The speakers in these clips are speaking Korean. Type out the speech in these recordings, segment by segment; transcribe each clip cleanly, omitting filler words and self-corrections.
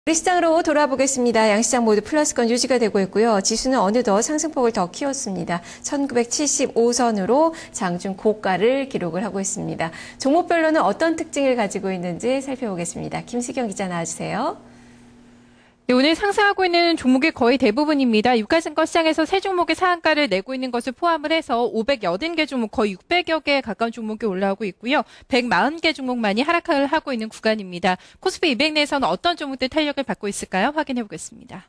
우리 시장으로 돌아보겠습니다. 양시장 모두 플러스권 유지가 되고 있고요. 지수는 어느덧 상승폭을 더 키웠습니다. 1975선으로 장중 고가를 기록을 하고 있습니다. 종목별로는 어떤 특징을 가지고 있는지 살펴보겠습니다. 김수경 기자 나와주세요. 네, 오늘 상승하고 있는 종목의 거의 대부분입니다. 유가증권 시장에서 세 종목의 상한가를 내고 있는 것을 포함을 해서 580개 종목, 거의 600여 개에 가까운 종목이 올라오고 있고요. 140개 종목만이 하락을 하고 있는 구간입니다. 코스피 200 내에서는 어떤 종목들 탄력을 받고 있을까요? 확인해 보겠습니다.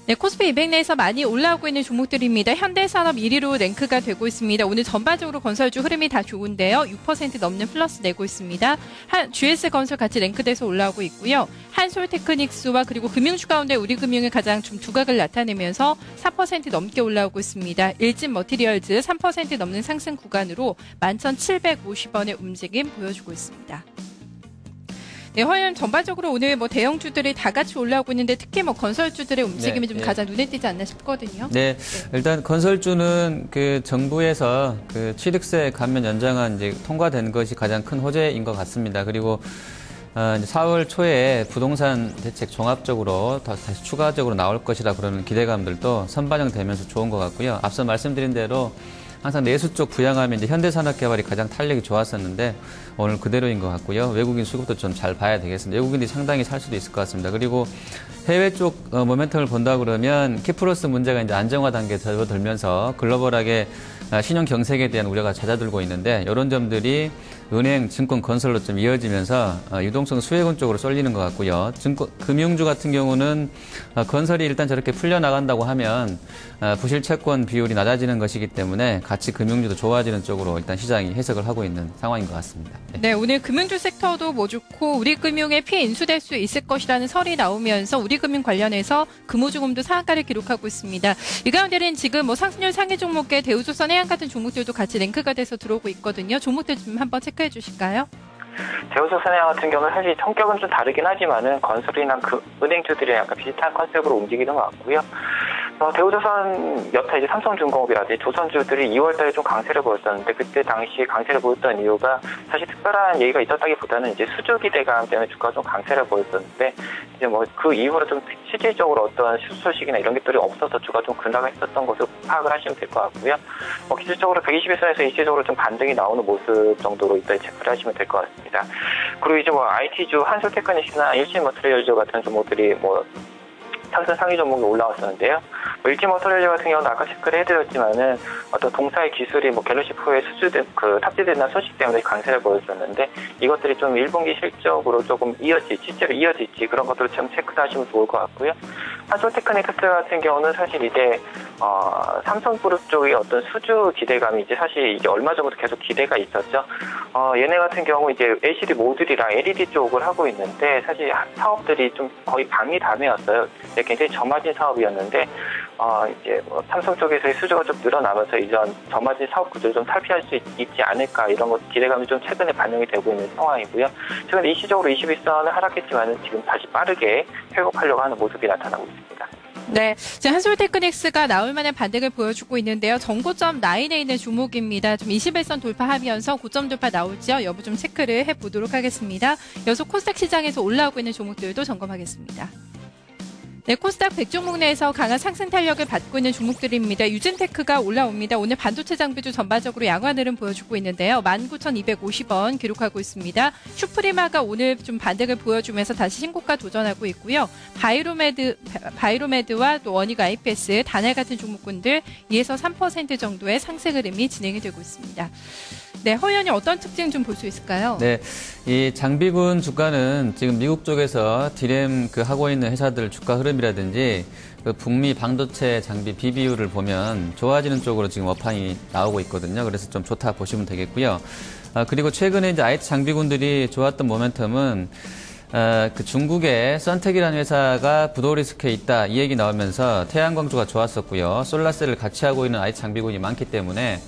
네, 코스피 200 내에서 많이 올라오고 있는 종목들입니다. 현대산업 1위로 랭크가 되고 있습니다. 오늘 전반적으로 건설주 흐름이 다 좋은데요. 6% 넘는 플러스 내고 있습니다. GS건설 같이 랭크돼서 올라오고 있고요. 한솔테크닉스와 그리고 금융주 가운데 우리금융이 가장 좀 두각을 나타내면서 4% 넘게 올라오고 있습니다. 일진머티리얼즈 3% 넘는 상승 구간으로 11,750원의 움직임 보여주고 있습니다. 네, 화요일 전반적으로 오늘 대형주들이 다 같이 올라오고 있는데 특히 건설주들의 움직임이 좀 가장 눈에 띄지 않나 싶거든요. 네, 일단 건설주는 정부에서 취득세 감면 연장안 이제 통과된 것이 가장 큰 호재인 것 같습니다. 그리고 이제 4월 초에 부동산 대책 종합적으로 다시 추가적으로 나올 것이라 그러는 기대감들도 선반영되면서 좋은 것 같고요. 앞서 말씀드린 대로 항상 내수 쪽 부양하면 이제 현대산업개발이 가장 탄력이 좋았었는데 오늘 그대로인 것 같고요. 외국인 수급도 좀 잘 봐야 되겠습니다. 외국인들이 상당히 살 수도 있을 것 같습니다. 그리고 해외 쪽 모멘텀을 본다 그러면 키플러스 문제가 이제 안정화 단계에 접어들면서 글로벌하게 신용 경색에 대한 우려가 잦아들고 있는데 이런 점들이 은행, 증권, 건설로 좀 이어지면서 유동성 수혜군 쪽으로 쏠리는 것 같고요. 금융주 같은 경우는 건설이 일단 저렇게 풀려나간다고 하면 부실 채권 비율이 낮아지는 것이기 때문에 같이 금융주도 좋아지는 쪽으로 일단 시장이 해석을 하고 있는 상황인 것 같습니다. 네, 오늘 금융주 섹터도 좋고 우리금융에 피해 인수될 수 있을 것이라는 설이 나오면서 우리금융 관련해서 금호주금도 상한가를 기록하고 있습니다. 이 가운데는 지금 상승률 상위 종목의 대우조선 해양 같은 종목들도 같이 랭크가 돼서 들어오고 있거든요. 종목들 좀 한번 체크해 주실까요? 대우조선해양 같은 경우는 사실 성격은 좀 다르긴 하지만은 건설이나 은행주들이랑 약간 비슷한 컨셉으로 움직이는 것 같고요. 대우조선 여타 이제 삼성중공업이라든지 조선주들이 2월달에 좀 강세를 보였었는데 그때 당시 강세를 보였던 이유가 사실 특별한 얘기가 있었다기보다는 이제 수주 기대감 때문에 주가가 좀 강세를 보였었는데 이제 그 이후로 좀 실질적으로 어떤 수주 소식이나 이런 것들이 없어서 주가 좀 급락을 했었던 것으로 파악을 하시면 될 것 같고요. 기술적으로 121선에서 일시적으로 좀 반등이 나오는 모습 정도로 일단 체크를 하시면 될 것 같습니다. 그리고 이제 IT주 한솔테크닉스나 일진머티리얼즈 같은 종목들이 상승 상위 종목이 올라왔었는데요. 일진머티리얼즈 같은 경우는 아까 체크를 해드렸지만은 어떤 동사의 기술이 갤럭시 P4에 탑재되는 소식 때문에 강세를 보여줬는데 이것들이 좀 1분기 실적으로 조금 실제로 이어질지 그런 것들을 좀 체크를 하시면 좋을 것 같고요. 한솔테크닉스 같은 경우는 사실 이제 삼성그룹 쪽의 어떤 수주 기대감이 사실 이제 얼마 전부터 계속 기대가 있었죠. 얘네 같은 경우 이제 LCD 모듈이랑 LED 쪽을 하고 있는데 사실 사업들이 좀 거의 방미담회였어요. 굉장히 저마진 사업이었는데 이제 삼성 쪽에서의 수주가 좀 늘어나면서 이런 저마진 사업 구조를 좀 탈피할 수 있지 않을까 이런 것 기대감이 좀 최근에 반영이 되고 있는 상황이고요. 최근 일시적으로 21선은 하락했지만은 지금 다시 빠르게 회복하려고 하는 모습이 나타나고 있습니다. 네, 지금 한솔테크닉스가 나올 만한 반등을 보여주고 있는데요. 전고점 라인에 있는 종목입니다. 좀 21선 돌파하면서 고점 돌파 나올지요? 여부 좀 체크를 해보도록 하겠습니다. 여기서 코스닥 시장에서 올라오고 있는 종목들도 점검하겠습니다. 네, 코스닥 100종목 내에서 강한 상승 탄력을 받고 있는 종목들입니다. 유진테크가 올라옵니다. 오늘 반도체 장비주 전반적으로 양화 흐름 보여주고 있는데요. 19,250원 기록하고 있습니다. 슈프리마가 오늘 좀 반등을 보여주면서 다시 신고가 도전하고 있고요. 바이로메드와 또 원익 IPS, 다날 같은 종목군들 2에서 3% 정도의 상승 흐름이 진행이 되고 있습니다. 네, 허 의원님 어떤 특징 좀 볼 수 있을까요? 네, 이 장비군 주가는 지금 미국 쪽에서 디램 하고 있는 회사들 주가 흐름이라든지 북미 반도체 장비 비비율을 보면 좋아지는 쪽으로 지금 업황이 나오고 있거든요. 그래서 좀 좋다 보시면 되겠고요. 그리고 최근에 이제 IT 장비군들이 좋았던 모멘텀은 중국의 선택이라는 회사가 부도리스크에 있다 이 얘기 나오면서 태양광주가 좋았었고요. 솔라셀을 같이 하고 있는 IT 장비군이 많기 때문에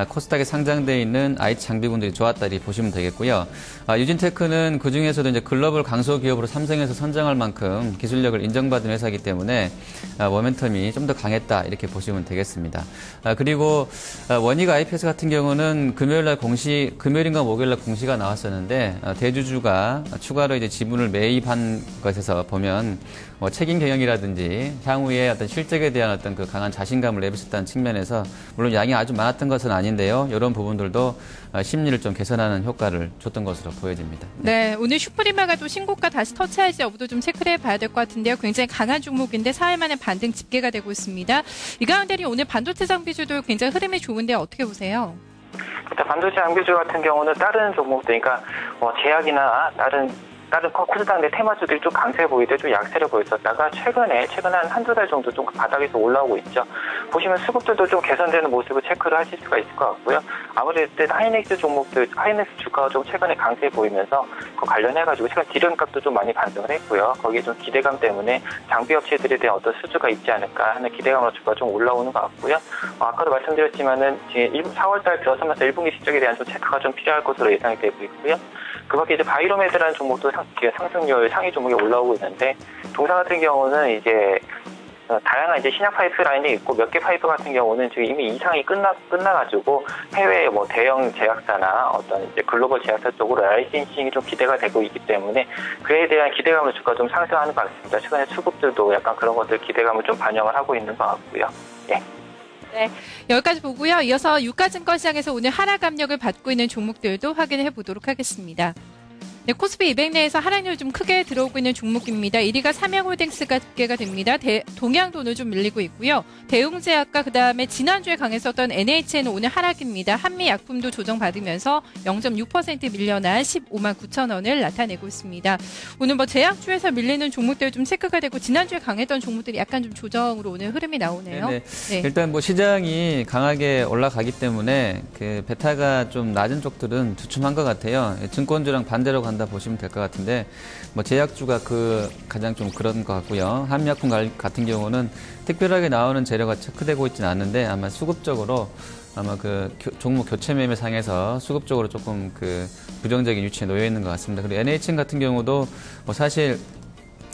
코스닥에 상장돼 있는 IT 장비군들이 좋았다 이렇게 보시면 되겠고요. 유진테크는 그 중에서도 이제 글로벌 강소 기업으로 삼성에서 선정할 만큼 기술력을 인정받은 회사이기 때문에 모멘텀이 좀 더 강했다 이렇게 보시면 되겠습니다. 그리고 원익 IPS 같은 경우는 금요일인가 목요일날 공시가 나왔었는데 대주주가 추가로 이제 지분을 매입한 것에서 보면 책임 경영이라든지 향후에 어떤 실적에 대한 어떤 그 강한 자신감을 내비쳤다는 측면에서 물론 양이 아주 많았던 것은 아닌데요. 이런 부분들도 심리를 좀 개선하는 효과를 줬던 것으로 보여집니다. 네, 오늘 슈프리마가 또 신고가 다시 터치할지 여부도 좀 체크를 해봐야 될 것 같은데요. 굉장히 강한 종목인데 4일 만에 반등 집계가 되고 있습니다. 이 가운데 오늘 반도체 장비주도 굉장히 흐름이 좋은데 어떻게 보세요? 일단 반도체 장비주 같은 경우는 다른 종목들, 그러니까 제약이나 다른 코스닥 내 테마주들이 좀 강세 보이되 좀 약세를 보였었다가 최근에 한두 달 정도 좀 바닥에서 올라오고 있죠. 보시면 수급들도 좀 개선되는 모습을 체크를 하실 수가 있을 것 같고요. 아무래도 하이닉스 주가가 좀 최근에 강세 보이면서 그 관련해가지고 최근 디램값도 좀 많이 반등을 했고요. 거기에 좀 기대감 때문에 장비 업체들에 대한 어떤 수주가 있지 않을까 하는 기대감으로 주가가 좀 올라오는 것 같고요. 아까도 말씀드렸지만은 지금 4월달 들어서면서 1분기 실적에 대한 좀 체크가 좀 필요할 것으로 예상이 되고 있고요. 그 밖에 이제 바이로메드라는 종목도 상승률 상위 종목에 올라오고 있는데, 동사 같은 경우는 이제 다양한 이제 신약 파이프라인이 있고 몇 개 파이프 같은 경우는 지금 이미 이상이 끝나가지고 해외 대형 제약사나 어떤 이제 글로벌 제약사 쪽으로 라이센싱이 좀 기대가 되고 있기 때문에 그에 대한 기대감을 주가 좀 상승하는 것 같습니다. 최근에 수급들도 약간 그런 것들 기대감을 좀 반영을 하고 있는 것 같고요. 예. 네, 여기까지 보고요. 이어서 유가증권 시장에서 오늘 하락 압력을 받고 있는 종목들도 확인해 보도록 하겠습니다. 네, 코스피 200 내에서 하락률 좀 크게 들어오고 있는 종목입니다. 1위가 삼양홀딩스가 집계가 됩니다. 동양돈을 좀 밀리고 있고요. 대웅제약과 그다음에 지난주에 강했었던 NHN은 오늘 하락입니다. 한미약품도 조정받으면서 0.6% 밀려난 15만 9천 원을 나타내고 있습니다. 오늘 제약주에서 밀리는 종목들 좀 체크가 되고 지난주에 강했던 종목들이 약간 좀 조정으로 오늘 흐름이 나오네요. 네. 일단 시장이 강하게 올라가기 때문에 그 베타가 좀 낮은 쪽들은 주춤한 것 같아요. 증권주랑 반대로 간다 보시면 될 것 같은데, 제약주가 가장 좀 그런 것 같고요. 한미약품 같은 경우는 특별하게 나오는 재료가 체크되고 있지는 않는데 아마 수급적으로 종목 교체 매매 상에서 수급적으로 조금 부정적인 위치에 놓여 있는 것 같습니다. 그리고 NHN 같은 경우도 사실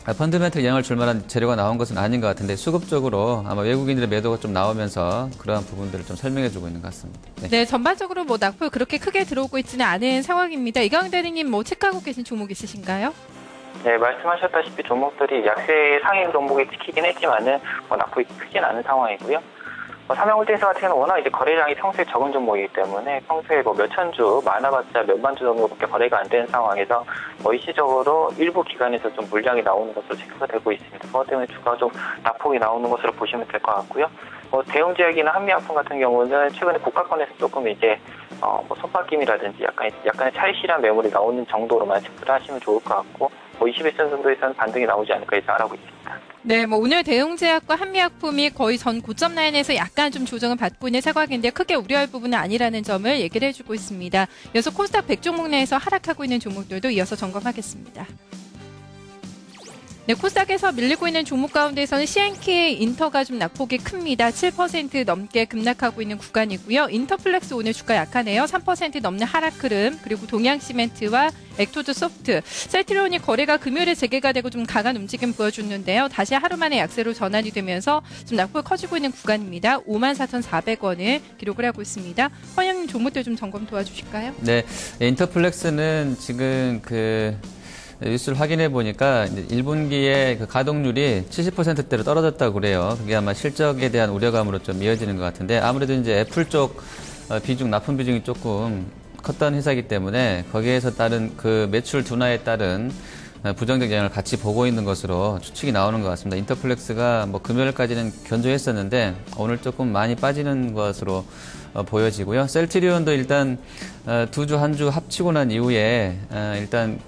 펀드멘털 영향을 줄 만한 재료가 나온 것은 아닌 것 같은데 수급적으로 아마 외국인들의 매도가 좀 나오면서 그러한 부분들을 좀 설명해주고 있는 것 같습니다. 네, 전반적으로 낙폭 그렇게 크게 들어오고 있지는 않은 상황입니다. 이강 대리님 체크하고 계신 종목 있으신가요? 네, 말씀하셨다시피 종목들이 약세 상위 종목에 찍히긴 했지만은 낙폭이 크진 않은 상황이고요. 삼양홀딩스 같은 경우는 워낙 이제 거래량이 평소에 적은 종목이기 때문에 평소에 몇천 주, 많아봤자 몇만 주 정도밖에 거래가 안 되는 상황에서 일시적으로 일부 기관에서 좀 물량이 나오는 것으로 체크가 되고 있습니다. 그것 때문에 주가가 좀 낙폭이 나오는 것으로 보시면 될 것 같고요. 대웅제약이나 한미약품 같은 경우는 최근에 국가권에서 조금 이제 손바뀜이라든지 약간의 차익실현 매물이 나오는 정도로만 체크를 하시면 좋을 것 같고 21선 정도에서는 반등이 나오지 않을까 예상을 하고 있습니다. 네, 오늘 대웅제약과 한미약품이 거의 전 고점 라인에서 약간 좀 조정을 받고 있는 상황인데 크게 우려할 부분은 아니라는 점을 얘기를 해주고 있습니다. 이어서 코스닥 100 종목 내에서 하락하고 있는 종목들도 이어서 점검하겠습니다. 네, 코스닥에서 밀리고 있는 종목 가운데에서는 CNK 인터가 좀 낙폭이 큽니다. 7% 넘게 급락하고 있는 구간이고요. 인터플렉스 오늘 주가 약하네요. 3% 넘는 하락 흐름. 그리고 동양시멘트와 엑토즈 소프트, 셀트리온이 거래가 금요일에 재개가 되고 좀 강한 움직임 보여줬는데요. 다시 하루 만에 약세로 전환이 되면서 좀 낙폭이 커지고 있는 구간입니다. 54,400원을 기록을 하고 있습니다. 허영님 종목들 좀 점검 도와주실까요? 네, 인터플렉스는 지금 뉴스를 확인해 보니까 1분기에 가동률이 70%대로 떨어졌다고 그래요. 그게 아마 실적에 대한 우려감으로 좀 이어지는 것 같은데, 아무래도 이제 애플 쪽 납품 비중이 조금 컸다는 회사이기 때문에 거기에서 따른 매출 둔화에 따른 부정적 영향을 같이 보고 있는 것으로 추측이 나오는 것 같습니다. 인터플렉스가 금요일까지는 견조했었는데 오늘 조금 많이 빠지는 것으로 보여지고요. 셀트리온도 일단 두 주 한 주 합치고 난 이후에 일단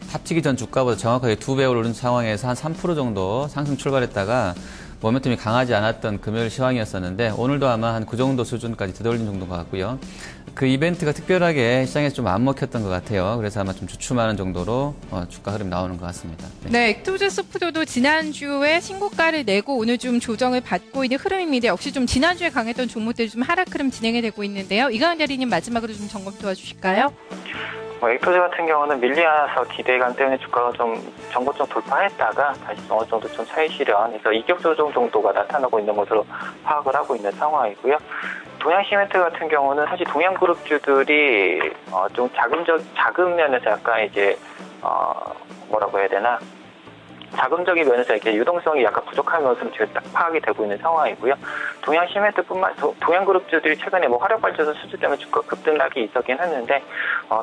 합치기 전 주가보다 정확하게 2배 오른 상황에서 한 3% 정도 상승 출발했다가 모멘텀이 강하지 않았던 금요일 시황이었었는데 오늘도 아마 한 그 정도 수준까지 되돌린 정도인 것 같고요. 그 이벤트가 특별하게 시장에서 좀 안 먹혔던 것 같아요. 그래서 아마 좀 주춤하는 정도로 주가 흐름이 나오는 것 같습니다. 네, 액토즈 소프트도 지난주에 신고가를 내고 오늘 좀 조정을 받고 있는 흐름입니다. 역시 좀 지난주에 강했던 종목들이 좀 하락 흐름 진행이 되고 있는데요. 이강은 대리님 마지막으로 좀 점검 도와주실까요? 액토즈 같은 경우는 밀리아서 기대감 때문에 주가가 좀 전고점 돌파했다가 다시 어느 정도 좀 차익 실현해서 이격 조정 정도가 나타나고 있는 것으로 파악을 하고 있는 상황이고요. 동양시멘트 같은 경우는 사실 동양그룹주들이 좀 자금 면에서 약간 이제 뭐라고 해야 되나, 자금적인 면에서 이렇게 유동성이 약간 부족한 것으로 지금 딱 파악이 되고 있는 상황이고요. 동양그룹주들이 최근에 뭐 화력발전소 수주 때문에 주가 급등락이 있었긴 했는데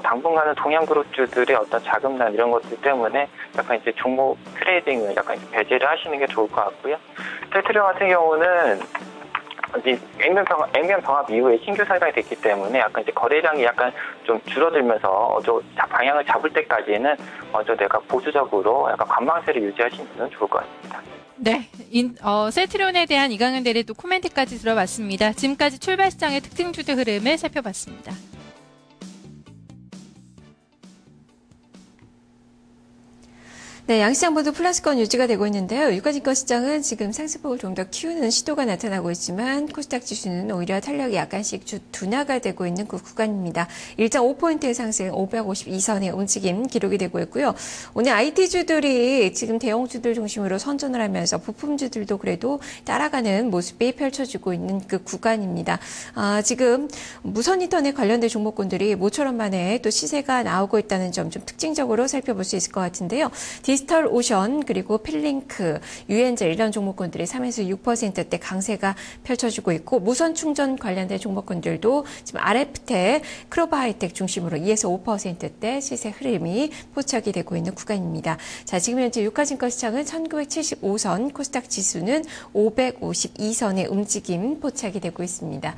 당분간은 동양그룹주들의 어떤 자금난 이런 것들 때문에 약간 이제 종목 트레이딩을 약간 이제 배제를 하시는 게 좋을 것 같고요. 셀트리온 같은 경우는 이제 액면 병합 이후에 신규 살상이 됐기 때문에 약간 이제 거래량이 약간 좀 줄어들면서 방향을 잡을 때까지는 내가 보수적으로 약간 관망세를 유지하시면 좋을 것 같습니다. 네, 셀트리온에 대한 이강은 대리 또 코멘트까지 들어봤습니다. 지금까지 출발시장의 특징주들 흐름을 살펴봤습니다. 네, 양시장 모두 플러스권 유지가 되고 있는데요. 유가증권 시장은 지금 상승폭을 좀 더 키우는 시도가 나타나고 있지만 코스닥 지수는 오히려 탄력이 약간씩 둔화가 되고 있는 그 구간입니다. 1.5포인트의 상승 552선의 움직임 기록이 되고 있고요. 오늘 IT주들이 지금 대형주들 중심으로 선전을 하면서 부품주들도 그래도 따라가는 모습이 펼쳐지고 있는 그 구간입니다. 지금 무선 인터넷 관련된 종목군들이 모처럼 만에 또 시세가 나오고 있다는 점 좀 특징적으로 살펴볼 수 있을 것 같은데요. 디지털 오션 그리고 필링크, 유엔젤 이런 종목군들이 3에서 6%대 강세가 펼쳐지고 있고 무선 충전 관련된 종목군들도 지금 RF텍, 크로바 하이텍 중심으로 2에서 5%대 시세 흐름이 포착이 되고 있는 구간입니다. 자, 지금 현재 유가증권 시장은 1975선, 코스닥 지수는 552선의 움직임 포착이 되고 있습니다.